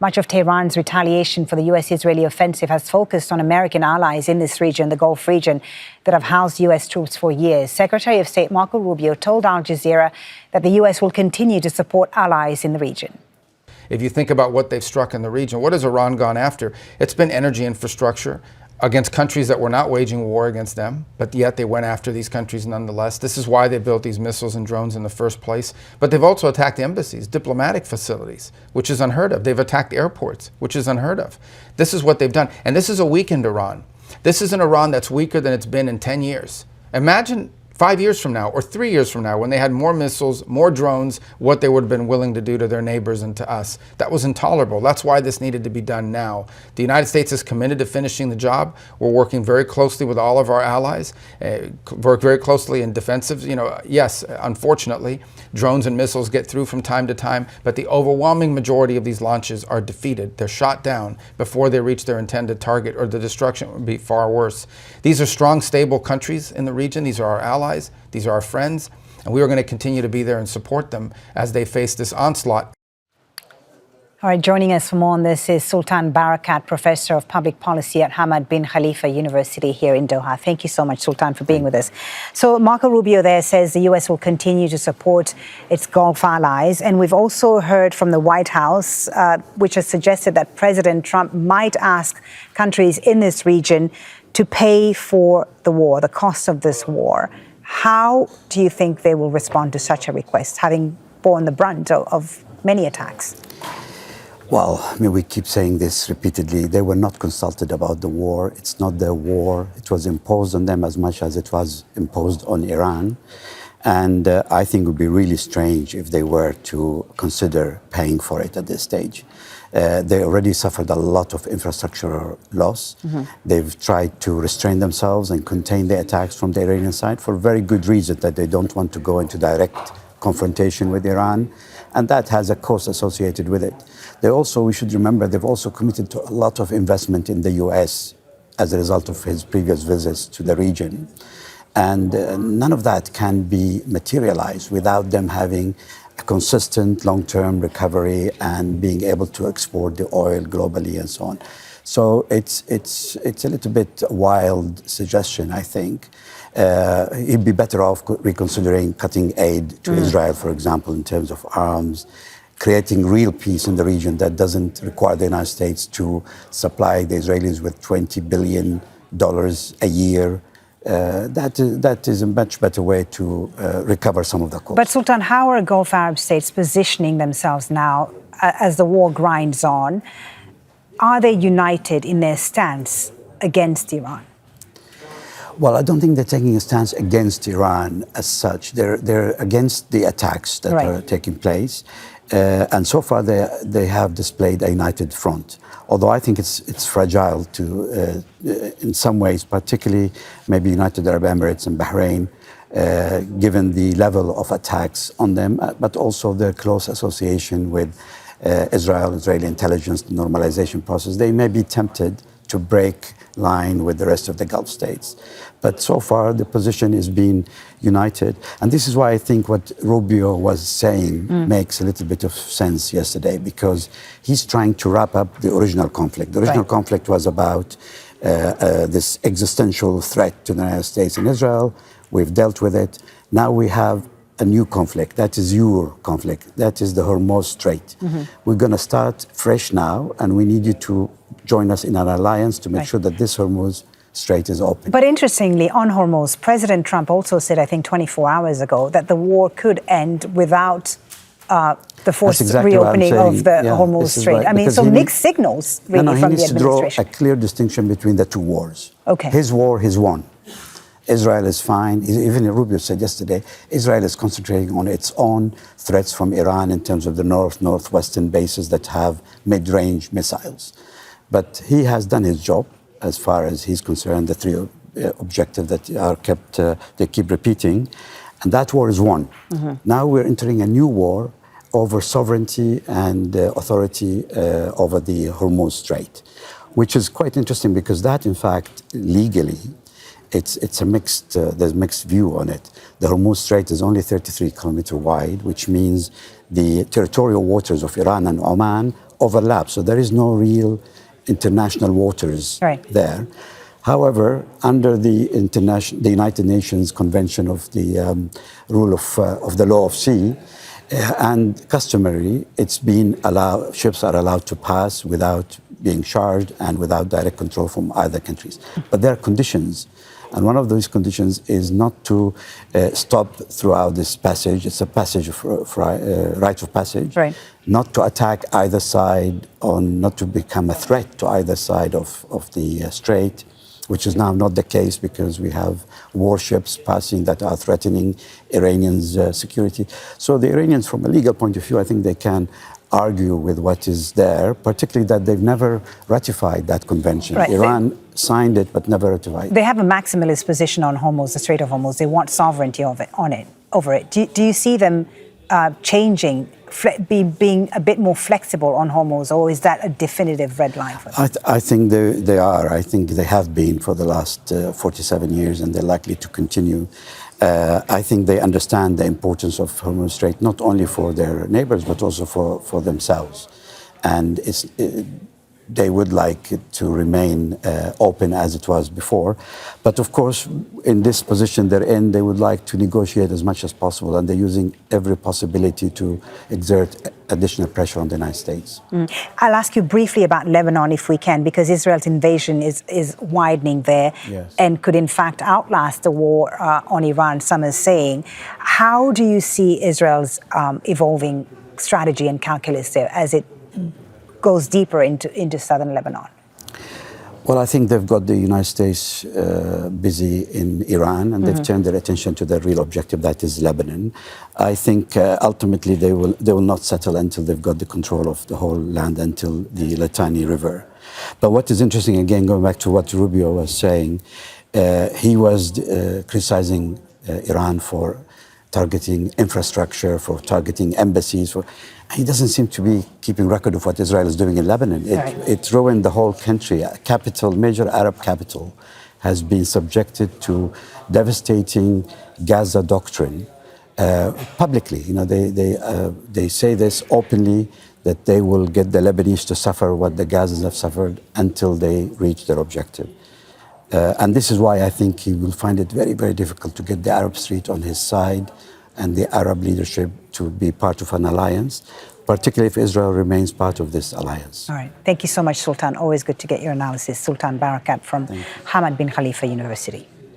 Much of Tehran's retaliation for the US-Israeli offensive has focused on American allies in this region, the Gulf region, that have housed US troops for years. Secretary of State Marco Rubio told Al Jazeera that the US will continue to support allies in the region. If you think about what they've struck in the region, what has Iran gone after? It's been energy infrastructure against countries that were not waging war against them, but yet they went after these countries nonetheless. This is why they built these missiles and drones in the first place. But they've also attacked embassies, diplomatic facilities, which is unheard of. They've attacked airports, which is unheard of. This is what they've done. And this is a weakened Iran. This is an Iran that's weaker than it's been in 10 years. Imagine 5 years from now or 3 years from now, when they had more missiles, more drones, what they would have been willing to do to their neighbors and to us. That was intolerable. That's why this needed to be done now. The United States is committed to finishing the job. We're working very closely with all of our allies, work very closely in defensive. Yes, unfortunately, drones and missiles get through from time to time, but the overwhelming majority of these launches are defeated. They're shot down before they reach their intended target, or the destruction would be far worse. These are strong, stable countries in the region. These are our allies. These are our friends, and we are going to continue to be there and support them as they face this onslaught. All right, joining us for more on this is Sultan Barakat, Professor of Public Policy at Hamad bin Khalifa University here in Doha. Thank you so much, Sultan, for being with us. So Marco Rubio there says the US will continue to support its Gulf allies. And we've also heard from the White House, which has suggested that President Trump might ask countries in this region to pay for the war, the cost of this war. How do you think they will respond to such a request, having borne the brunt of many attacks? Well, we keep saying this repeatedly. They were not consulted about the war. It's not their war. It was imposed on them as much as it was imposed on Iran. And I think it would be really strange if they were to consider paying for it at this stage. They already suffered a lot of infrastructural loss. They've tried to restrain themselves and contain the attacks from the Iranian side for very good reason, that they don't want to go into direct confrontation with Iran. And that has a cost associated with it. We should remember, they've also committed to a lot of investment in the US as a result of his previous visits to the region. And none of that can be materialized without them having a consistent long-term recovery and being able to export the oil globally and so on. So it's a little bit a wild suggestion, I think. He'd be better off reconsidering cutting aid to Israel, for example, in terms of arms, creating real peace in the region that doesn't require the United States to supply the Israelis with $20 billion a year. That is a much better way to recover some of the costs. But Sultan, how are Gulf Arab states positioning themselves now as the war grinds on? Are they united in their stance against Iran? Well, I don't think they're taking a stance against Iran as such. They're against the attacks that are taking place. And so far they have displayed a united front. Although I think it's fragile to, in some ways, particularly maybe United Arab Emirates and Bahrain, given the level of attacks on them, but also their close association with Israeli intelligence, the normalization process. They may be tempted to break line with the rest of the Gulf states. But so far, the position is being united. And this is why I think what Rubio was saying makes a little bit of sense yesterday, because he's trying to wrap up the original conflict. The original conflict was about this existential threat to the United States and Israel. We've dealt with it. Now we have a new conflict. That is your conflict. That is the Hormuz Strait. We're going to start fresh now, and we need you to join us in an alliance to make sure that this Hormuz Strait is open. But interestingly, on Hormuz, President Trump also said, I think 24 hours ago, that the war could end without the forced reopening of the Hormuz Strait. Right. I mean, so mixed signals really from the administration. He needs to draw a clear distinction between the two wars. His war, his won. Israel is fine. Even Rubio said yesterday, Israel is concentrating on its own threats from Iran in terms of the northwestern bases that have mid-range missiles. But he has done his job as far as he's concerned, the three objectives that are kept, they keep repeating. And that war is won. Now we're entering a new war over sovereignty and authority over the Hormuz Strait, which is quite interesting because that, in fact, legally, it's a mixed, there's mixed view on it. The Hormuz Strait is only 33 kilometers wide, which means the territorial waters of Iran and Oman overlap, so there is no real international waters there. However, under the United Nations Convention of the rule of the law of sea, and customary, it's been allowed, ships are allowed to pass without being charged and without direct control from either countries. But there are conditions, and one of those conditions is not to stop throughout this passage. It's a passage of right of passage, not to attack either side, or not to become a threat to either side of the Strait, which is now not the case because we have warships passing that are threatening Iranians' security. So the Iranians, from a legal point of view, I think they can argue with what is there, particularly that they've never ratified that convention. Iran signed it but never ratified it. They have a maximalist position on Hormuz, the Strait of Hormuz. They want sovereignty over it. Do you see them changing, being a bit more flexible on Hormuz, or is that a definitive red line for them? I think they are. I think they have been for the last 47 years, and they're likely to continue. I think they understand the importance of Hormuz Strait, not only for their neighbors, but also for themselves. And they would like it to remain open as it was before. But of course, in this position they're in, they would like to negotiate as much as possible, and they're using every possibility to exert additional pressure on the United States. I'll ask you briefly about Lebanon, if we can, because Israel's invasion is widening there and could in fact outlast the war on Iran, some are saying. How do you see Israel's evolving strategy and calculus there as it goes deeper into southern Lebanon? Well, I think they've got the United States busy in Iran, and they've turned their attention to their real objective, that is Lebanon. I think ultimately they will not settle until they've got the control of the whole land, until the Litani River. But what is interesting, again, going back to what Rubio was saying, he was criticizing Iran for targeting infrastructure, for targeting embassies. He doesn't seem to be keeping record of what Israel is doing in Lebanon. It ruined the whole country. A capital, major Arab capital, has been subjected to devastating Gaza doctrine publicly. You know, they say this openly, that they will get the Lebanese to suffer what the Gazans have suffered until they reach their objective. And this is why I think he will find it very, very difficult to get the Arab street on his side and the Arab leadership to be part of an alliance, particularly if Israel remains part of this alliance. All right. Thank you so much, Sultan. Always good to get your analysis. Sultan Barakat from Hamad bin Khalifa University.